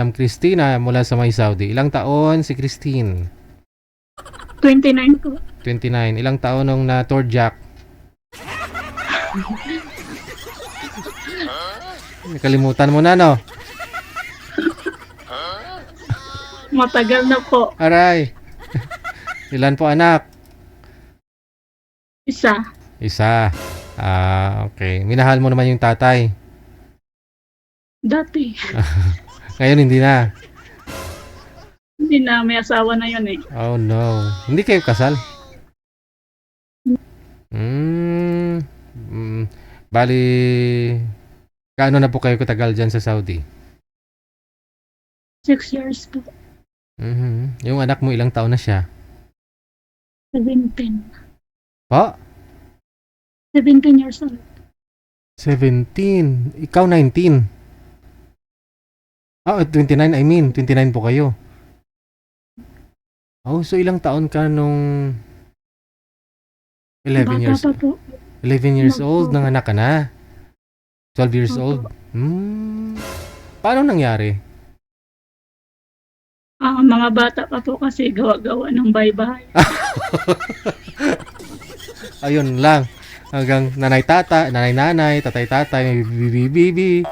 Ma'am Christina mula sa may Saudi. Ilang taon si Christine? 29 po. 29. Ilang taon nung na-tour Jack? Nakalimutan mo na, no? Matagal na po. Aray. Ilan po anak? Isa. Isa. Okay. Minahal mo naman yung tatay. Dati. Ngayon hindi na. Hindi na, may asawa na yun eh. Oh no. Hindi kayo kasal? Bali, kaano na po kayo katagal dyan sa Saudi? 6 years po. Yung anak mo ilang taon na siya? 17. Po? 17 years old. 17. Ikaw 19. 29 I mean. 29 po kayo. Oh, so ilang taon ka nung 11 years Bata pa po. 11 years Opo. old, nanganak ka na? 12 years Opo. old? Paano nangyari? Mga bata pa po kasi gawa-gawa ng bahay-bahay. Ayun lang. Hanggang nanay-nanay, tatay-tatay, may bibi-bibi.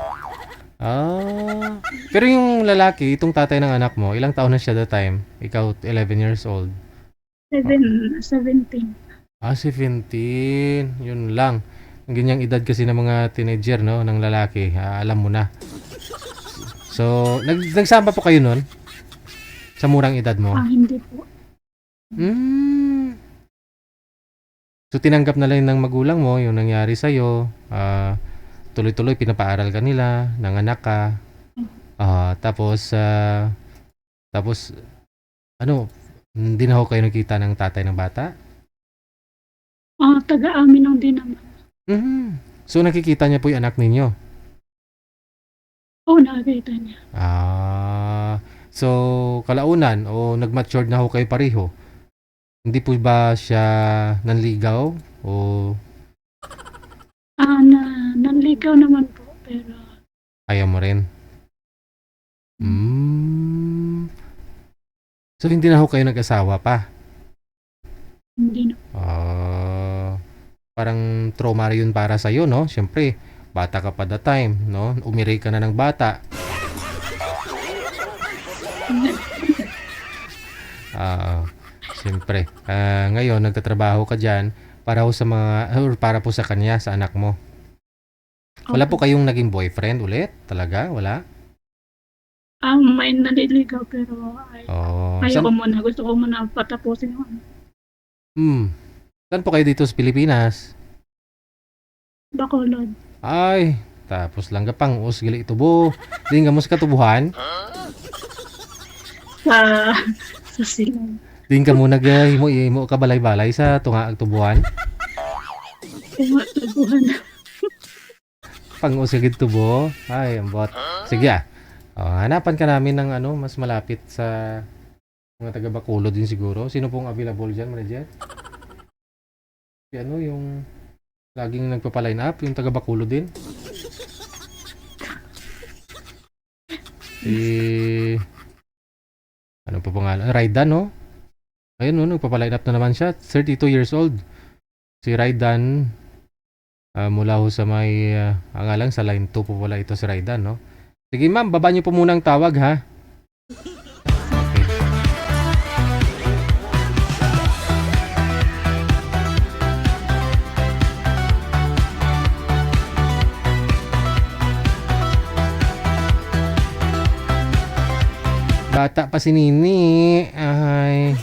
Pero yung lalaki, itong tatay ng anak mo, ilang taon na siya that time? Ikaw, 11 years old. 17. 17. Yun lang. Ang ganyang edad kasi ng mga teenager, no? Ng lalaki. Alam mo na. So, nagsama po kayo nun? Sa murang edad mo? Hindi po. So, tinanggap na lang ng magulang mo yung nangyari sa'yo. Tuloy-tuloy, pinapaaral ka nila, nanganak ka. Tapos, ano, hindi na ho kayo nakita ng tatay ng bata? Taga-amin lang din naman. So, nakikita niya po yung anak ninyo? Oo, nakakita niya. So, kalaunan o nag-matured na ho kayo pareho? Hindi po ba siya nanligaw? O Nanligaw naman po, pero ayaw mo rin? So, hindi na ho kayo nag-asawa pa? hindi na. Parang trauma yun para sa'yo, no? Siyempre, bata ka pa that time, no? Umiray ka na ng bata. Siyempre. Ngayon, nagtatrabaho ka dyan para po sa para po sa kanya, sa anak mo. Wala po kayong naging boyfriend ulit? Talaga? Wala? May naliligaw pero ayaw ko muna. Gusto ko muna patapusin yung Saan po kayo dito sa Pilipinas? Bacolod. Ay, tapos lang gapang usgali itubo. Di nga mo sa katubuhan? Sa silang. Di ka mo nag-himo ka balay-balay sa tunga ag tubuhan? Tumatabuhan. Pang-usagid tubo? Ay, ambot. Sige hanapan ka namin ng mas malapit sa mga taga Bacolod din siguro. Sino pong available dyan, manager? Yung laging nagpapaline up, yung taga Bacolod din. Ano pa pangalan? Raidan, no? Ayun, no, nagpapaline up na naman siya. 32 years old. Si Raidan, mula ho sa may, lang sa line 2 po pala ito si Raidan, no? Sige ma'am, baba niyo po muna ang tawag, ha? Okay. Bata pa si Nini. Ay.